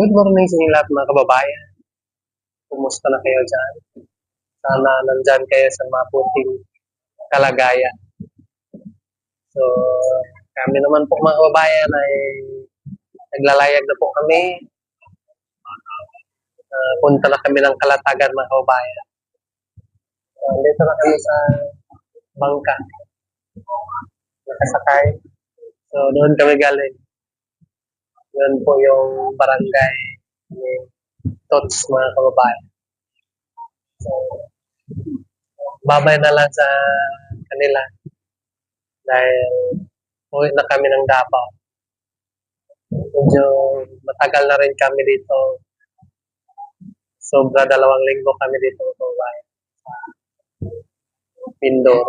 Good morning sa inyo lahat mga kababayan. Kumusta na kayo dyan? Sana nandyan kayo sa mabuting kalagayan. So, kami naman po mga kababayan ay naglalayag na po kami. Punta na kami ng Kalatagan mga kababayan. Dito na kami sa bangka. Nakasakay. So, doon kami galing. Yun po yung barangay ni Tots mga kababayan. So, babay na lang sa kanila dahil uwi na kami ng Davao. Medyo matagal na rin kami dito. Sobra 2 linggo kami dito sa Pindor.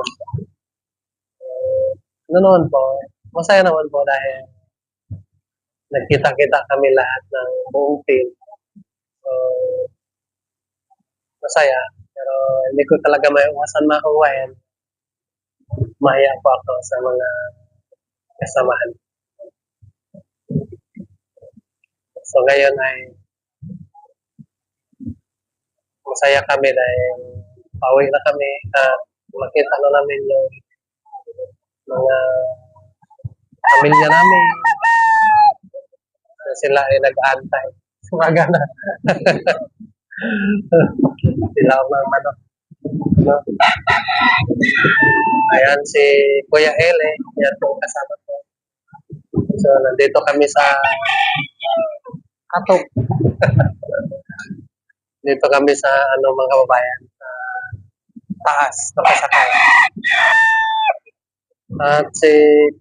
Noon po, masaya naman po dahil nagkita-kita kami lahat ng buong team. So, masaya. Pero hindi ko talaga maiwasan mga kawayan. Mahiya po ako sa mga kasamahan. So ngayon ay masaya kami dahil pauwi na kami at makita na namin yung mga pamilya namin na sila ay nag-aantay. Sumaga na. Sila ang mga manok. No? Ayan si Kuya Ele. Yan po kasama ko. So nandito kami sa Katok. Dito kami sa mga kababayan sa taas nakasakay. At si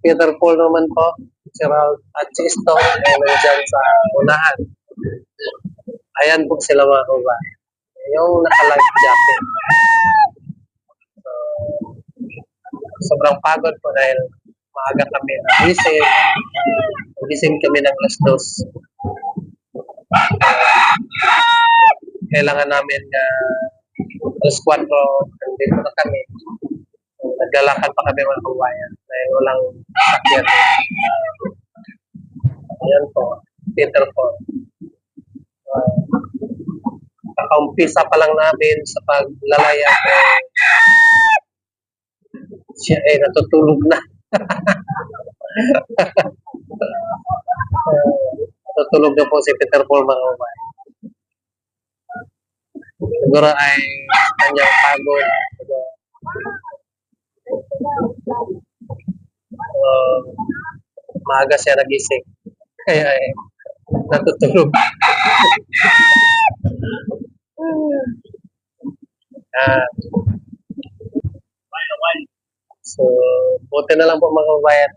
Peter Paul naman po, si Ralph at si Stone ay nandyan sa unahan. Ayan po sila mga kababayan. Yung naka-life jacket. So, sobrang pagod po dahil maaga kami nagising. Nagising kami ng alas 2. Kailangan namin alas 4 nandito na kami. Naglalakad pa kami mga kababayan dahil walang sakyan. Ayan po, Peter po. Kakaumpisa pa lang namin sa paglalayag. Siya ay natutulog na. Natutulog na po si Peter Paul mga kababayan. Siguro ay kanyang pagod. Maaga siya nagising. Kaya ay natutulog. So, buti na lang po mga kababayan,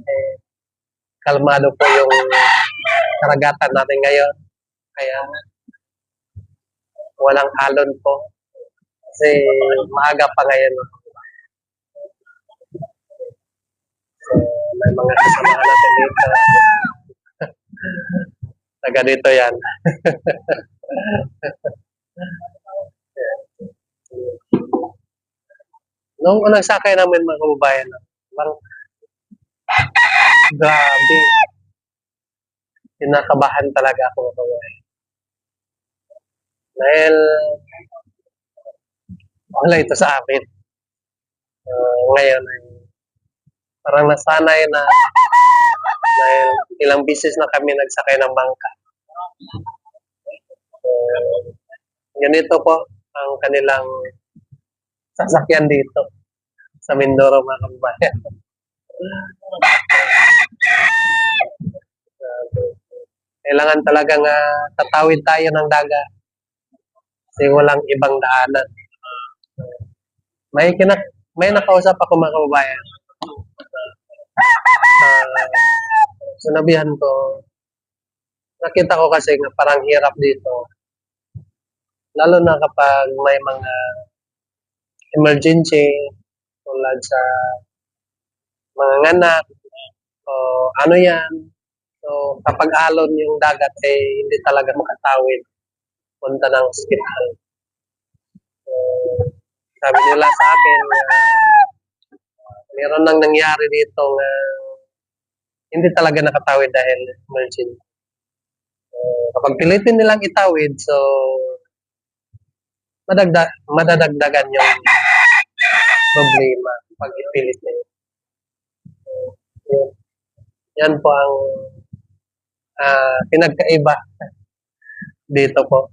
kalmado po yung karagatan natin ngayon. Kaya walang alon po. Kasi maaga pa ngayon. So, may mga kasamahan natin dito. Taga dito yan. Nung unang sakay namin mga kababayan, grabe. Kinakabahan talaga ako mga kababayan. Dahil wala ito sa amin. Ngayon ay parang nasanay na dahil ilang bisis na kami nagsakay ng bangka. Ganito po ang kanilang sasakyan dito sa Mindoro mga kababayan. Kailangan talagang tatawid tayo ng dagat kasi walang ibang daanan. May nakausap ako mga kababayan. Sinabihan ko, nakita ko kasi nga parang hirap dito. Lalo na kapag may mga emergency tulad sa mga nganak o ano yan. So kapag alon yung dagat hindi talaga makatawid punta ng hospital. So, sabi nila sa akin meron nang nangyari dito hindi talaga nakatawid dahil emergency. Kapag pilitin nilang itawid, so madadagdagan yung problema pag ipilit nila. Yun. Yan po ang pinagkaiba dito po,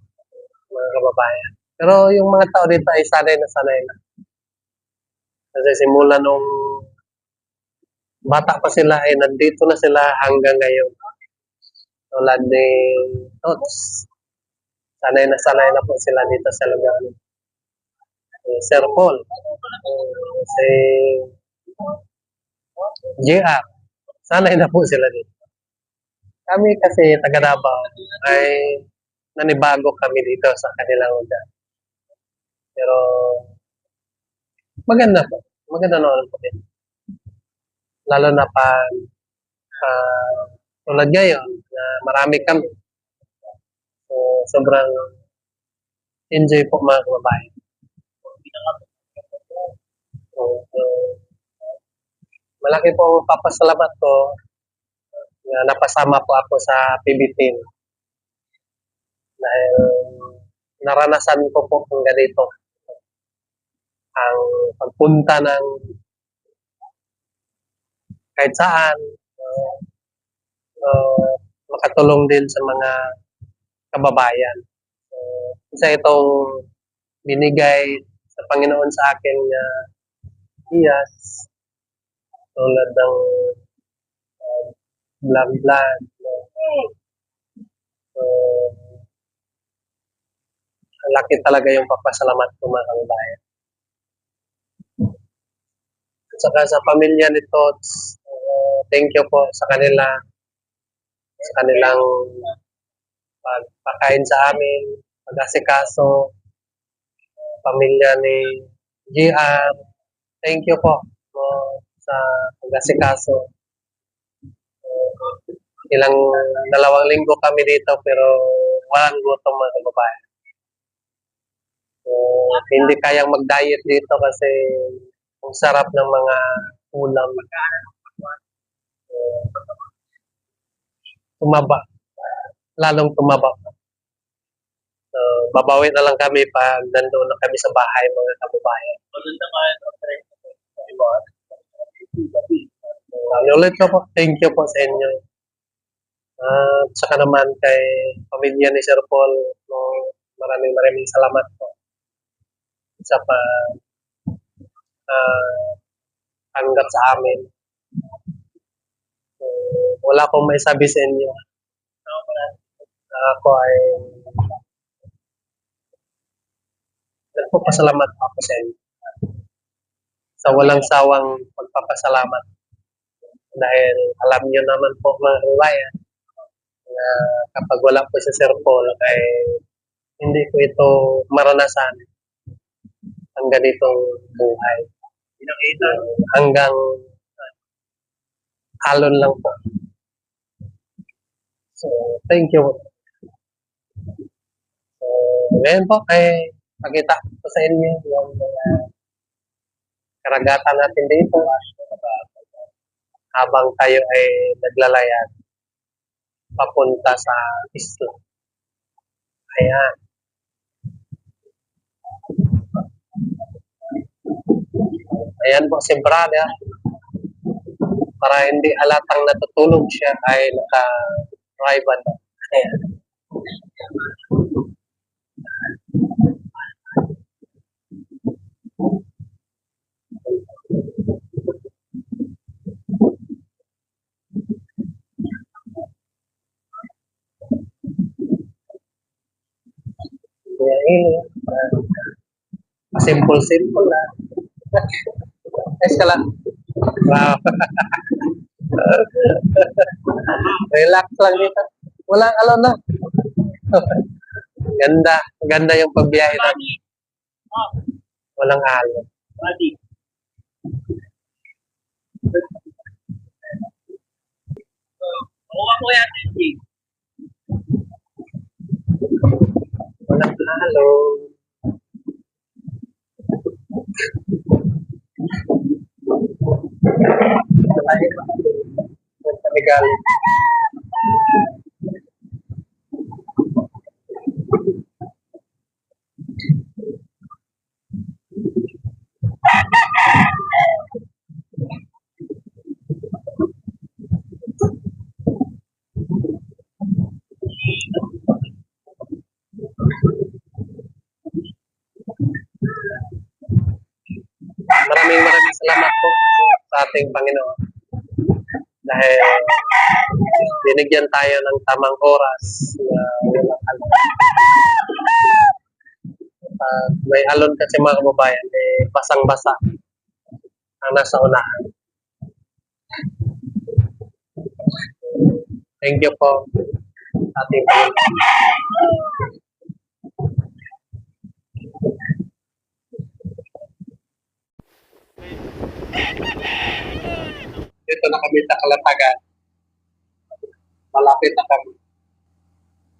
mga kababayan. Pero yung mga tao dito ay sanay na sanay na. Kasi simula nung bata pa sila ay nandito na sila hanggang ngayon. Tulad ni Tots. Sanay na po sila dito sa lugar. Sir Paul. Si JR. Sanay na po sila dito. Kami kasi taga Davao ay nanibago kami dito sa kanilang lugar. Pero maganda po. Maganda naman po din. Lalo na pag tulad ngayon na marami kami. So, sobrang enjoy po mga kababayan. So, malaki po ang papasalamat ko na napasama po ako sa PB team. Dahil naranasan ko po kung ganito. Ang pagpunta ng kahit saan, makatulong din sa mga kababayan. Isa itong binigay sa Panginoon sa akin na iyas tulad ng vlog. Laki talaga yung papasalamat ko mga kababayan. At saka sa pamilya ni Tots, thank you po sa kanila, sa kanilang pagpakain sa amin, pag-asikaso, pamilya ni GR. Thank you po sa pag-asikaso. Ilang 2 linggo kami dito pero walang gutom mga kababayan. So, hindi kayang mag-diet dito kasi ang sarap ng mga ulam. Tumaba. Lalong tumaba. So, babawi na lang kami pag nandoon na kami sa bahay mga kababayan. Ulit ko po, thank you po sa inyo. At saka naman kay pamilya ni Sir Paul, maraming salamat po sa tanggap sa amin. So, wala akong may sabi sa inyo. Ako ay nagpapasalamat ako sa inyo. Sa walang sawang pagpapasalamat. Dahil alam niyo naman po mga kababayan na kapag wala po si Sir Paul ay hindi ko ito maranasan ang ganitong buhay. Hanggang alon lang po. So, thank you. So, ngayon po ay pakita ko sa inyo yung karagatan natin dito habang tayo ay naglalayag papunta sa isla. Ayan. Ayan po si brother. Para hindi halatang natutulog siya ay naka-drive. Ayan. Simple lang. Ayos ka lang. Wow. Relax lang dito. Walang alon na. Ganda yung pagbiyahe na. Walang alon. Walang alon. Kami galing. ating Panginoon. Dahil binigyan tayo ng tamang oras na walang alon. May alon kasi mga kababayan, basang-basa ang nasa unahan. Thank you po, ating Panginoon. Dito na kami sa Kalatagan. Malapit na kami.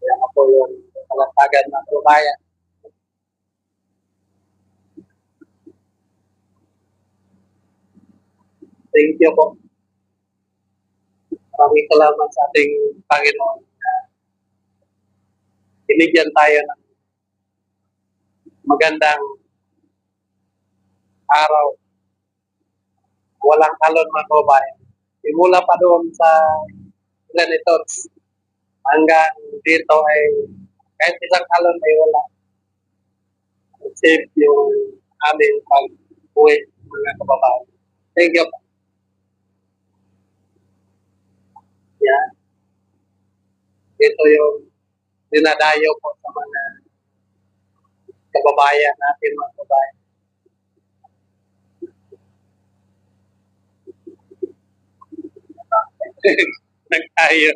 Kaya ako yung Kalatagan na bayan. Thank you po. Maraming salamat sa ating Panginoon. Binigyan tayo ng magandang araw. Walang alon mga kababayan. Simula pa doon sa ganito hanggang dito ay kahit isang alon ay wala. Safe yung aming pag-uwi mga kababayan. Thank you. Yan. Ito yung dinadayo ko sa mga kababayan natin mga kababayan. Nagtayo.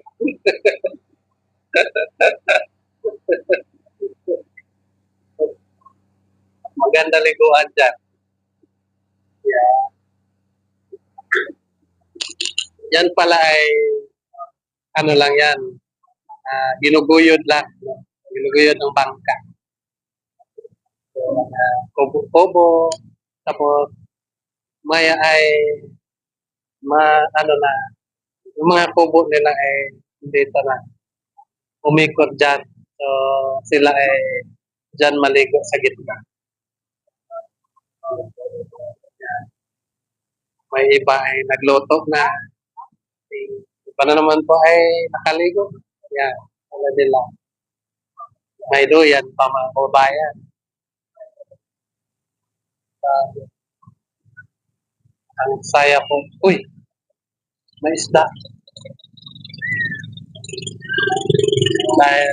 Maganda liguan dyan. Yeah. Yan pala ay ano lang yan. Ginuguyod lang. Ginuguyod ng bangka. So, kubo-kubo. Tapos maya ay ano na, yung mga kubo nila ay dito na umikot dyan. So, sila ay dyan maligo sa gitna. May iba ay nagluto na. Iba na naman po ay nakaligo. Yan, wala nila. May doyan pa mga kababayan. Ang saya po. Uy, may isda. Dahil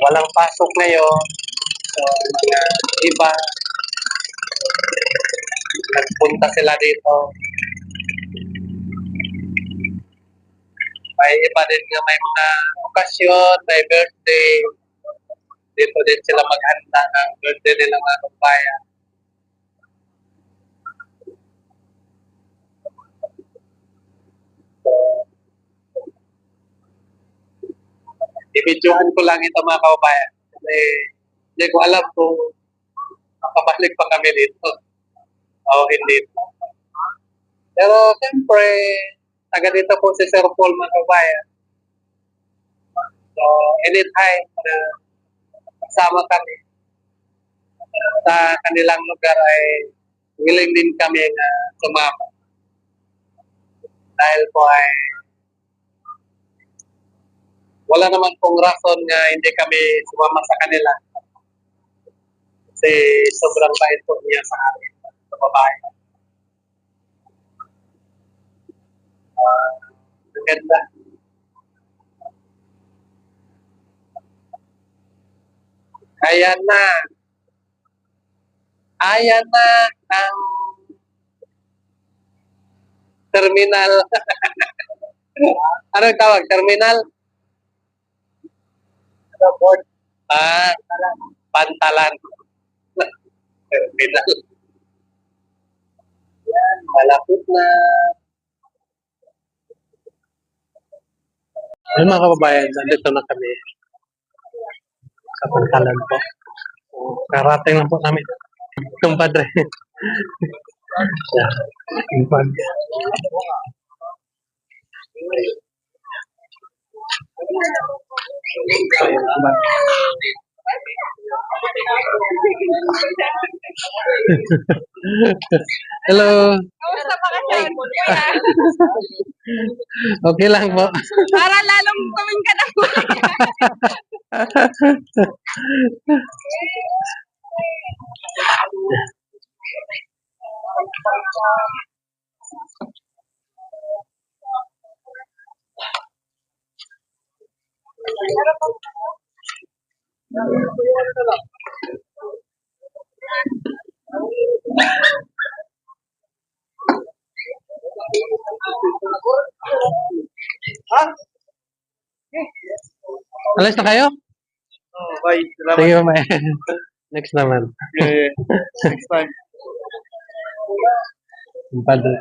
walang pasok ngayon. So, mga iba, nagpunta sila dito. May iba din nga may mga okasyon, may birthday. Dito din sila maghanda ng birthday nila mga kababayan. So, i-videohan ko lang ito mga kababayan. Kasi hindi ko alam kung makabalik pa kami dito o hindi. Pero siyempre, taga dito po si Sir Paul mga kababayan. So, anytime na kasama kami sa kanilang lugar ay willing din kami na sumama. Dahil po ay wala naman pong rason nga hindi kami sumama sa kanila. Kasi sobrang bait po niya sa amin, sa babae. Ang ganda. Ayan na. Ayan na ang terminal. Ano yung tawag? Terminal? Port. Pantalan. Terminal. Yan, malapit na. Ayun mga kababayan, nandito na kami sa Pantalan po. Karating lang po namin. Kumpadre. Yeah. Kumpadre. Hello. Kamusta bakasyon? Okay lang po. Para lalong tuming ka ng Alis na kayo? Oh, bye. Salamat. Sige, mamaya. Next naman. Yeah, next time. Yung padre.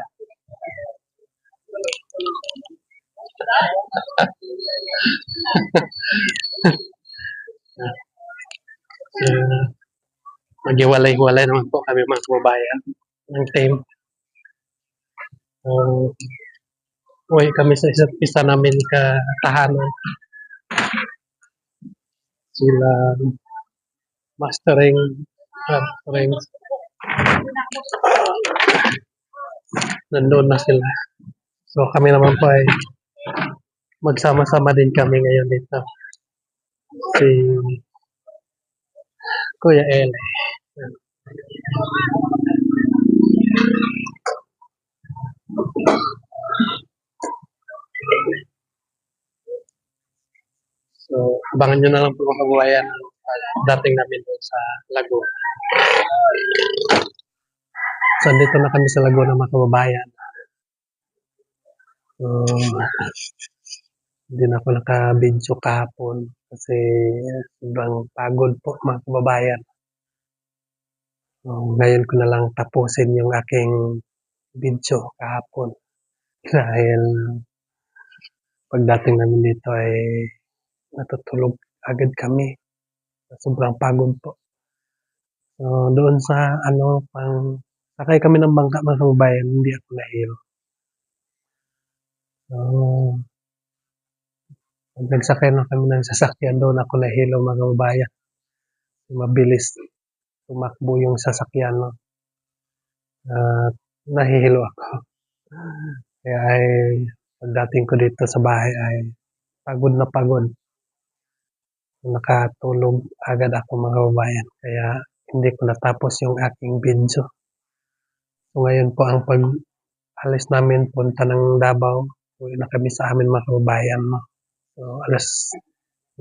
Maghiwalay-hiwalay naman po kami mga kababayan ng team. Uwi kami sa isa't isa namin katahanan. Sila mastering rings. Nandun na sila. So kami naman po ay magsama-sama din kami ngayon dito. Si Kuya Ele. So, abangan nyo na lang po mga kababayan ang dating namin doon sa Laguna. So, dito na kami sa Laguna mga kababayan. So, hindi na ako naka-video kahapon kasi sobrang pagod po mga kababayan. So, ngayon ko na lang tapusin yung aking video kahapon. Dahil pagdating namin dito ay natutulog agad kami. Sobrang pagod po. So, doon sa sakay kami ng bangka mga kababayan, hindi ako nahilo. So, pag nagsakay na kami ng sasakyan doon, ako nahilo mga kababayan. Mabilis tumakbo yung sasakyan. No? Nahihilo ako. Kaya ay pagdating ko dito sa bahay ay pagod na pagod. Nakatulog agad ako mga kababayan. Kaya hindi ko natapos yung aking video. So ngayon po ang pag-alis namin punta ng Davao. Uwi na kami sa amin mga kababayan. No? So alas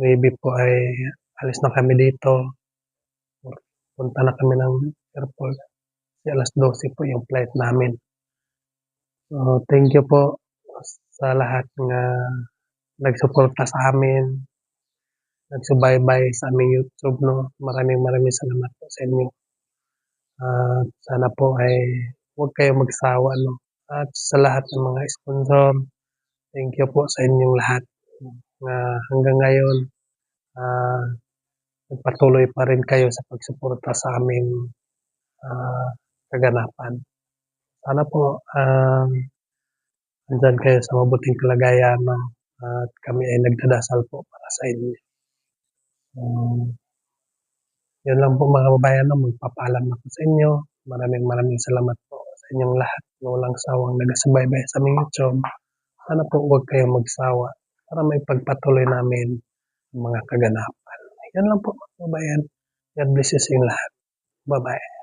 9 po ay alis na kami dito. Punta na kami ng airport. Kasi alas 12 po yung flight namin. So thank you po sa lahat nga nagsuporta sa amin. Nagsubaybay sa aming YouTube, no? Maraming salamat po sa inyo. Sana po ay huwag kayo magsawa, no? At sa lahat ng mga sponsor, thank you po sa inyong lahat. Hanggang ngayon, nagpatuloy pa rin kayo sa pagsuporta sa aming kaganapan. Sana po, andyan kayo sa mabuting kalagayan, no? At kami ay nagdadasal po para sa inyo. Yun lang po mga kababayan, no? Magpapaalam ako sa inyo. Maraming salamat po sa inyong lahat na walang sawang nagasubaybay sa aming YouTube. Sana po huwag kayong magsawa para may pagpatuloy namin ang mga kaganapan. Yan lang po mga kababayan. God bless you sa inyong lahat. Bye-bye.